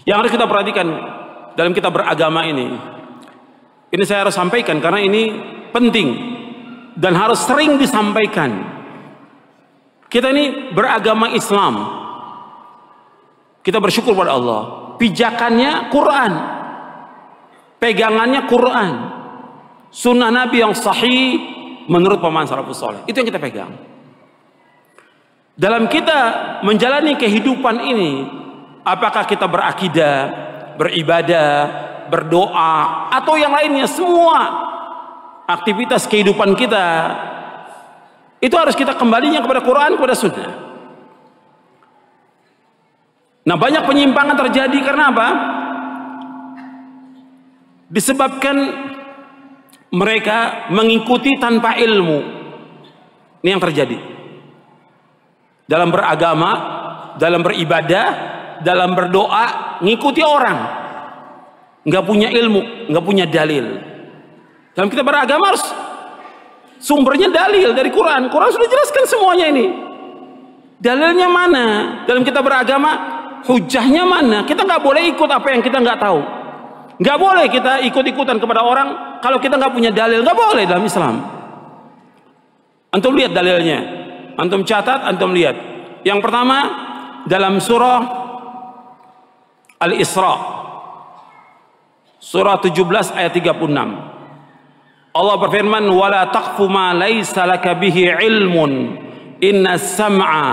Yang harus kita perhatikan dalam kita beragama ini saya harus sampaikan karena ini penting dan harus sering disampaikan. Kita ini beragama Islam, kita bersyukur pada Allah, pijakannya Quran, pegangannya Quran, sunnah Nabi yang sahih menurut pemahaman salafus saleh, itu yang kita pegang. Dalam kita menjalani kehidupan ini, apakah kita berakidah, beribadah, berdoa, atau yang lainnya, semua aktivitas kehidupan kita itu harus kita kembalinya kepada Quran, kepada sunnah. Nah, banyak penyimpangan terjadi karena apa? Disebabkan mereka mengikuti tanpa ilmu. Ini yang terjadi dalam beragama, dalam beribadah, dalam berdoa, ngikuti orang, nggak punya ilmu, nggak punya dalil. Dalam kita beragama harus sumbernya dalil dari Quran. Quran sudah jelaskan semuanya ini. Dalilnya mana? Dalam kita beragama, hujahnya mana? Kita nggak boleh ikut apa yang kita nggak tahu. Nggak boleh kita ikut-ikutan kepada orang kalau kita nggak punya dalil. Nggak boleh dalam Islam. Antum lihat dalilnya. Antum catat, antum lihat. Yang pertama dalam surah Al-Isra, surah 17 ayat 36. Allah berfirman, "Wala taqfu ma laysa laka bihi ilmun, inna as-sam'a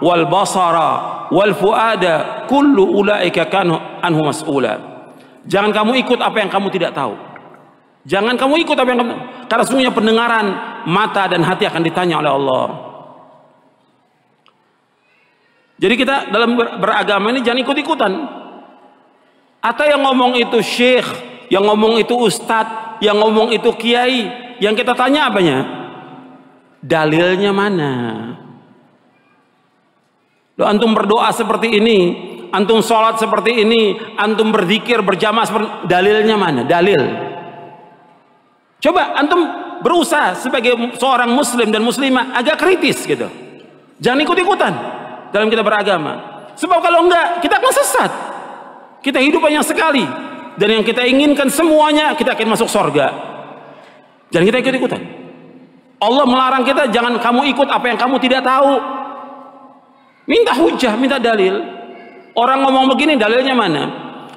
wal basara wal fuada kullu ulaika kanu anhu mas'ula." Jangan kamu ikut apa yang kamu tidak tahu. Jangan kamu ikut apa yang kamu, karena sesungguhnya pendengaran, mata dan hati akan ditanya oleh Allah. Jadi kita dalam beragama ini jangan ikut-ikutan. Atau yang ngomong itu syekh, yang ngomong itu ustadz, yang ngomong itu kiai, yang kita tanya apanya? Dalilnya mana? Loh, antum berdoa seperti ini, antum sholat seperti ini, antum berzikir berjamaah seperti, dalilnya mana? Dalil. Coba antum berusaha sebagai seorang muslim dan muslimah agak kritis gitu. Jangan ikut-ikutan dalam kita beragama. Sebab kalau enggak, kita akan sesat. Kita hidup hanya sekali, dan yang kita inginkan semuanya kita akan masuk surga. Jangan kita ikut-ikutan. Allah melarang kita, jangan kamu ikut apa yang kamu tidak tahu. Minta hujah, minta dalil. Orang ngomong begini, dalilnya mana?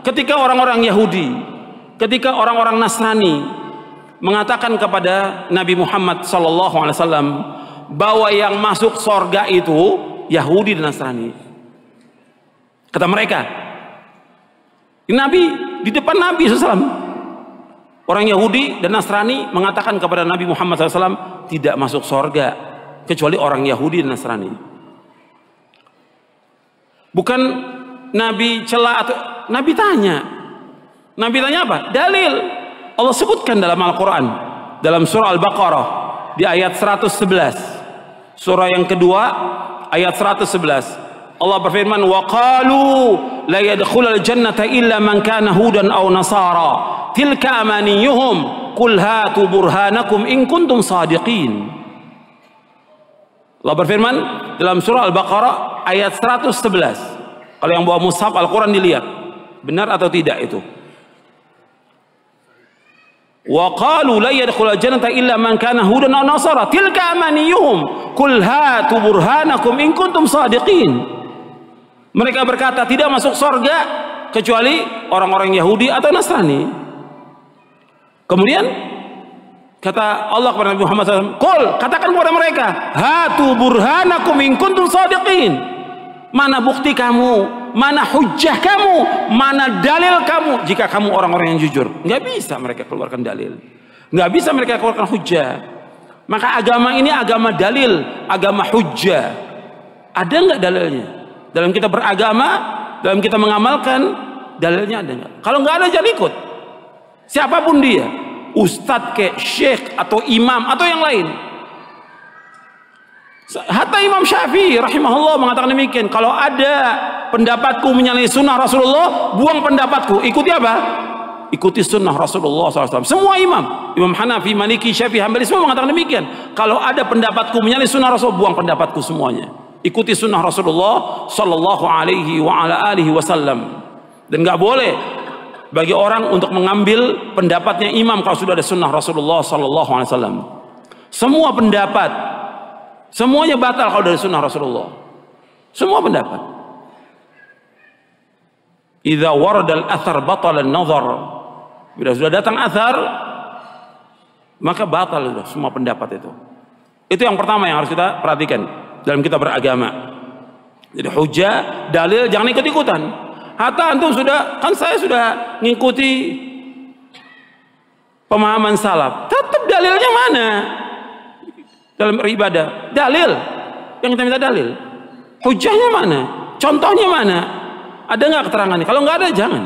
Ketika orang-orang Yahudi, ketika orang-orang Nasrani mengatakan kepada Nabi Muhammad SAW bahwa yang masuk surga itu Yahudi dan Nasrani. Kata mereka, Nabi, di depan Nabi SAW, orang Yahudi dan Nasrani mengatakan kepada Nabi Muhammad SAW tidak masuk surga kecuali orang Yahudi dan Nasrani. Bukan Nabi celah atau Nabi tanya. Nabi tanya apa? Dalil. Allah sebutkan dalam Al-Quran, dalam surah Al-Baqarah di ayat 111, surah yang kedua ayat 111. Allah berfirman, wa qalu la yadkhulul jannata illa man kana hudan aw nasara tilka amaniyuhum qul hatu burhanakum in kuntum shadiqin. Allah berfirman dalam surah Al-Baqarah ayat 111. Kalau yang bawa mushaf Al-Quran dilihat benar atau tidak itu. Wa qalu la yadkhulul jannata illa man kana hudan aw nasara tilka amaniyuhum qul hatu burhanakum in kuntum shadiqin. Mereka berkata tidak masuk surga kecuali orang-orang Yahudi atau Nasrani. Kemudian kata Allah kepada Nabi Muhammad SAW, "Qul," katakan kepada mereka, "Hatu burhanakum in kuntum shadiqin." Mana bukti kamu, mana hujjah kamu, mana dalil kamu jika kamu orang-orang yang jujur. Nggak bisa mereka keluarkan dalil, nggak bisa mereka keluarkan hujjah. Maka agama ini agama dalil, agama hujjah. Ada nggak dalilnya? Dalam kita beragama, dalam kita mengamalkan, dalilnya ada nggak? Kalau nggak ada, jangan ikut. Siapapun dia, ustadz ke, syekh atau imam atau yang lain. Hatta Imam Syafi'i rahimahullah mengatakan demikian. Kalau ada pendapatku menyalahi sunnah Rasulullah, buang pendapatku. Ikuti apa? Ikuti sunnah Rasulullah SAW. Semua imam, Imam Hanafi, Maliki, Syafi'i, Hambali, semua mengatakan demikian. Kalau ada pendapatku menyalahi sunnah Rasul, buang pendapatku semuanya. Ikuti sunnah Rasulullah sallallahu alaihi wa ala alihi wasallam. Dan nggak boleh bagi orang untuk mengambil pendapatnya imam kalau sudah ada sunnah Rasulullah sallallahu alaihi wasallam. Semua pendapat semuanya batal kalau dari sunnah Rasulullah. Semua pendapat. Idza warada al-athar batala an-nazar. Bila sudah datang athar, maka batal sudah semua pendapat itu. Itu yang pertama yang harus kita perhatikan dalam kita beragama. Jadi hujah, dalil jangan ikut-ikutan. Hatta antum sudah, kan saya sudah ngikuti pemahaman salaf. Tetap dalilnya mana? Dalam beribadah, dalil. Yang kita minta dalil. Hujahnya mana? Contohnya mana? Ada nggak keterangannya? Kalau nggak ada, jangan.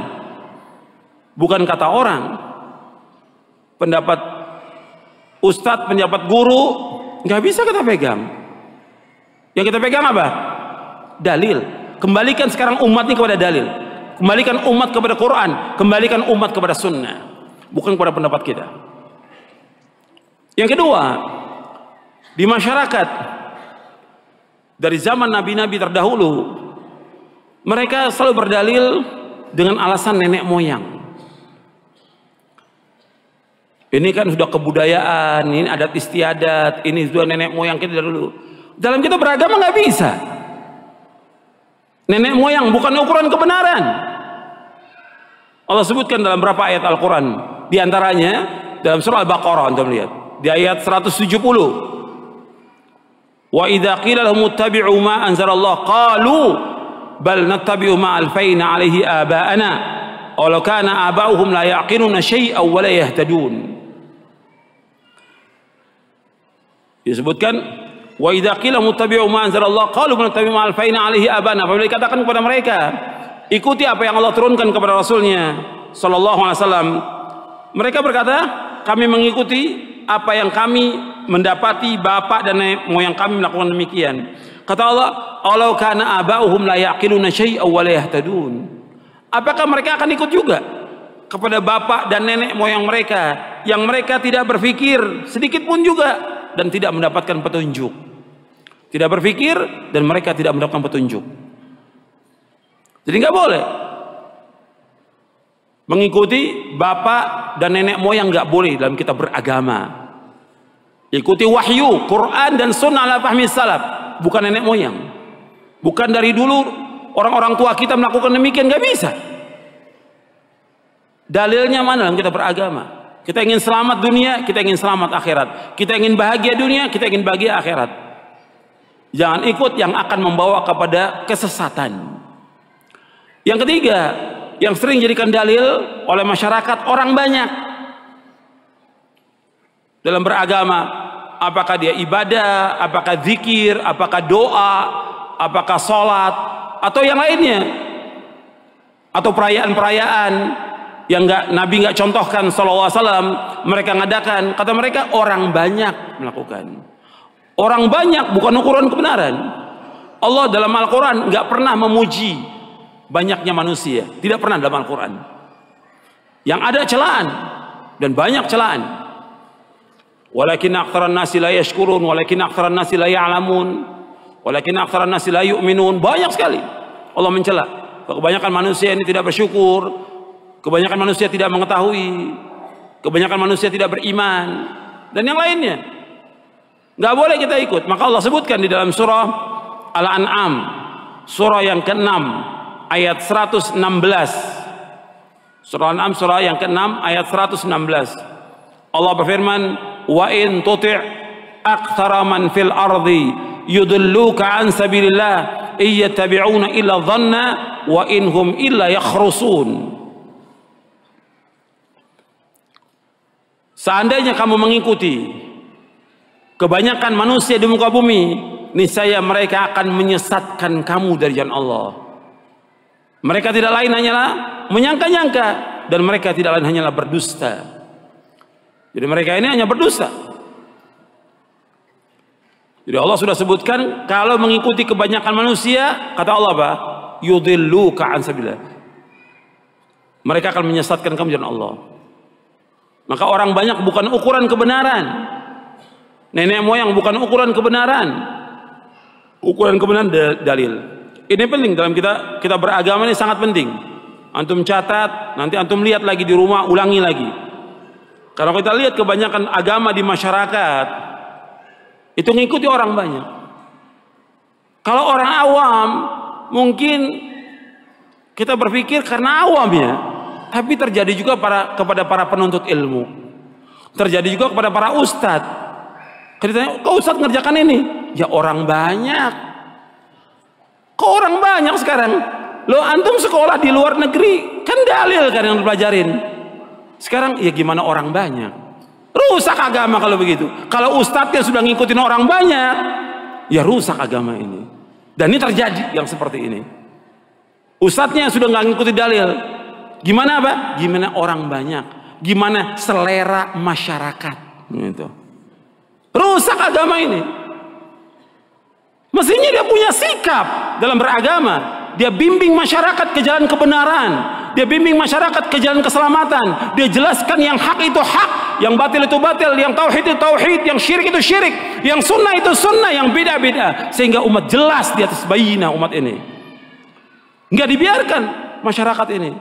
Bukan kata orang. Pendapat ustadz, pendapat guru, nggak bisa kita pegang. Yang kita pegang apa? Dalil. Kembalikan sekarang umat ini kepada dalil. Kembalikan umat kepada Quran. Kembalikan umat kepada sunnah. Bukan kepada pendapat kita. Yang kedua, di masyarakat dari zaman nabi-nabi terdahulu, mereka selalu berdalil dengan alasan nenek moyang. Ini kan sudah kebudayaan, ini adat istiadat, ini sudah nenek moyang kita dulu. Dalam kita beragama nggak bisa. Nenek moyang bukan ukuran kebenaran. Allah sebutkan dalam berapa ayat Al-Quran. Di antaranya dalam surah Al-Baqarah, Anda melihat di ayat 170. Wa idza qila lahum ittabi'u ma anzalallah qalu bal nattabi'u ma alfayna 'alaihi aba'ana aw law kana aba'uhum la ya'qiluna syai'an wa la yahtadun. Disebutkan wa idza qila muttabi'u ma anzalallah qalu bal nattabi'u ma alfayna 'alaihi aba'ana. Apabila dikatakan kepada mereka, ikuti apa yang Allah turunkan kepada Rasulnya sallallahu alaihi wasallam, mereka berkata, kami mengikuti apa yang kami mendapati bapak dan nenek moyang kami melakukan demikian. Kata Allah, "Alau kana aba'uhum la yaqiluna syai'an wa la yahtadun." Apakah mereka akan ikut juga kepada bapak dan nenek moyang mereka yang mereka tidak berpikir sedikit pun juga dan tidak mendapatkan petunjuk? Tidak berpikir dan mereka tidak mendapatkan petunjuk. Jadi nggak boleh mengikuti bapak dan nenek moyang, nggak boleh dalam kita beragama. Ikuti wahyu, Quran dan sunnah ala fahmi salaf, bukan nenek moyang. Bukan dari dulu orang-orang tua kita melakukan demikian, nggak bisa. Dalilnya mana dalam kita beragama? Kita ingin selamat dunia, kita ingin selamat akhirat. Kita ingin bahagia dunia, kita ingin bahagia akhirat. Jangan ikut yang akan membawa kepada kesesatan. Yang ketiga, yang sering jadikan dalil oleh masyarakat orang banyak dalam beragama, apakah dia ibadah, apakah zikir, apakah doa, apakah sholat, atau yang lainnya, atau perayaan-perayaan yang Nabi nggak contohkan sallallahu alaihi wasallam, mereka ngadakan. Kata mereka orang banyak melakukan. Orang banyak bukan ukuran kebenaran. Allah dalam Al-Quran nggak pernah memuji banyaknya manusia, tidak pernah dalam Al-Quran. Yang ada celaan dan banyak celaan. Walakin aktsaran nasi la yashkurun, walakin aktsaran nasi la ya'lamun, walakin aktsaran nasi la yu'minun. Banyak sekali Allah mencela. Kebanyakan manusia ini tidak bersyukur, kebanyakan manusia tidak mengetahui, kebanyakan manusia tidak beriman, dan yang lainnya. Nggak boleh kita ikut. Maka Allah sebutkan di dalam surah Al-An'am, surah yang ke-6 ayat 116. Surah Al-An'am surah yang ke-6 ayat 116. Allah berfirman, "Wa in tuti' aktsara man fil ardi yudilluka an sabilillah iyattabi'una illa dhanna wa inhum illa yakhrusun." Seandainya kamu mengikuti kebanyakan manusia di muka bumi, niscaya mereka akan menyesatkan kamu dari jalan Allah. Mereka tidak lain hanyalah menyangka-nyangka, dan mereka tidak lain hanyalah berdusta. Jadi mereka ini hanya berdusta. Jadi Allah sudah sebutkan, kalau mengikuti kebanyakan manusia, kata Allah apa? Yudilluka an sabilillah. Mereka akan menyesatkan kamu jalan Allah. Maka orang banyak bukan ukuran kebenaran. Nenek moyang bukan ukuran kebenaran. Ukuran kebenaran dalil. Ini penting dalam kita beragama, ini sangat penting. Antum catat, nanti antum lihat lagi di rumah, ulangi lagi. Kalau kita lihat kebanyakan agama di masyarakat itu ngikuti orang banyak. Kalau orang awam mungkin kita berpikir karena awam ya, tapi terjadi juga kepada para penuntut ilmu, terjadi juga kepada para ustadz. Kita tanya, kok ustadz ngerjakan ini? Ya orang banyak. Kok orang banyak sekarang? Lo antum sekolah di luar negeri kan dalil kan yang dipelajarin. Sekarang ya gimana orang banyak? Rusak agama kalau begitu. Kalau ustadznya sudah ngikutin orang banyak, ya rusak agama ini. Dan ini terjadi yang seperti ini. Ustadznya sudah nggak ngikutin dalil. Gimana apa? Gimana orang banyak? Gimana selera masyarakat? Gitu. Rusak agama ini. Mestinya dia punya sikap dalam beragama. Dia bimbing masyarakat ke jalan kebenaran. Dia bimbing masyarakat ke jalan keselamatan. Dia jelaskan yang hak itu hak, yang batil itu batil, yang tauhid itu tauhid, yang syirik itu syirik, yang sunnah itu sunnah, yang beda beda, sehingga umat jelas di atas bayinah umat ini. Nggak dibiarkan masyarakat ini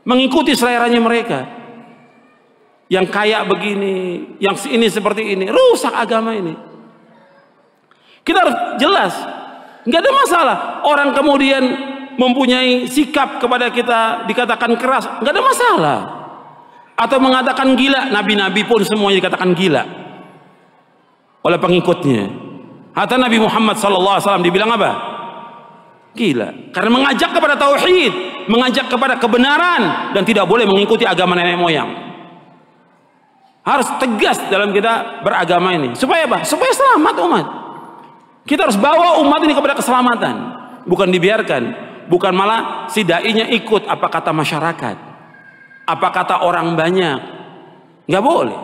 mengikuti seleranya mereka. Yang kaya begini, yang ini seperti ini, rusak agama ini. Kita harus jelas. Nggak ada masalah orang kemudian mempunyai sikap kepada kita dikatakan keras, nggak ada masalah. Atau mengatakan gila, nabi-nabi pun semuanya dikatakan gila oleh pengikutnya. Hatta Nabi Muhammad SAW dibilang apa? Gila, karena mengajak kepada tauhid, mengajak kepada kebenaran, dan tidak boleh mengikuti agama nenek moyang. Harus tegas dalam kita beragama ini. Supaya apa? Supaya selamat umat. Kita harus bawa umat ini kepada keselamatan, bukan dibiarkan, bukan malah si dai-nya ikut apa kata masyarakat, apa kata orang banyak. Nggak boleh.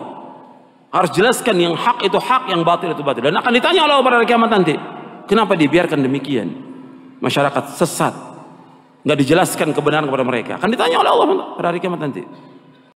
Harus jelaskan yang hak itu hak, yang batil itu batil. Dan akan ditanya Allah pada hari kiamat nanti, kenapa dibiarkan demikian? Masyarakat sesat, nggak dijelaskan kebenaran kepada mereka. Akan ditanya oleh Allah pada hari kiamat nanti.